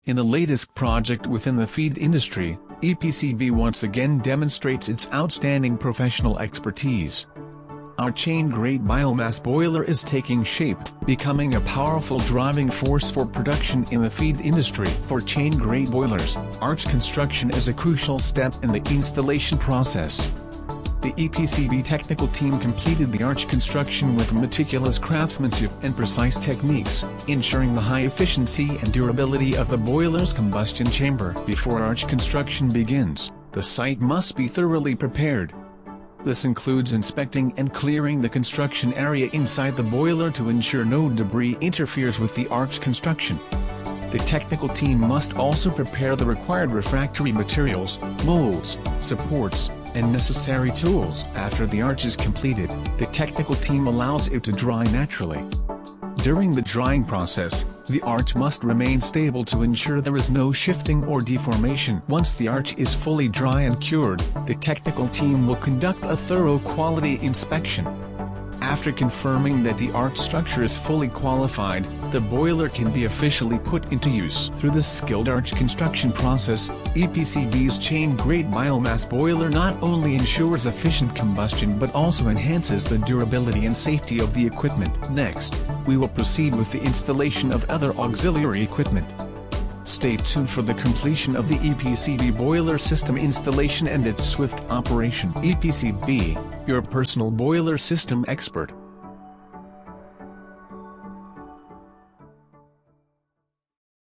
In the latest project within the feed industry, EPCB once again demonstrates its outstanding professional expertise. Our chain Grate biomass boiler is taking shape, becoming a powerful driving force for production in the feed industry. For chain Grate boilers, arch construction is a crucial step in the installation process. The EPCB technical team completed the arch construction with meticulous craftsmanship and precise techniques, ensuring the high efficiency and durability of the boiler's combustion chamber. Before arch construction begins, the site must be thoroughly prepared. This includes inspecting and clearing the construction area inside the boiler to ensure no debris interferes with the arch construction. The technical team must also prepare the required refractory materials, molds, supports, and necessary tools. After the arch is completed, the technical team allows it to dry naturally. During the drying process, the arch must remain stable to ensure there is no shifting or deformation. Once the arch is fully dry and cured, the technical team will conduct a thorough quality inspection. After confirming that the arch structure is fully qualified, the boiler can be officially put into use. Through this skilled arch construction process, EPCB's chain Grate biomass boiler not only ensures efficient combustion but also enhances the durability and safety of the equipment. Next, we will proceed with the installation of other auxiliary equipment. Stay tuned for the completion of the EPCB boiler system installation and its swift operation. EPCB, your personal boiler system expert.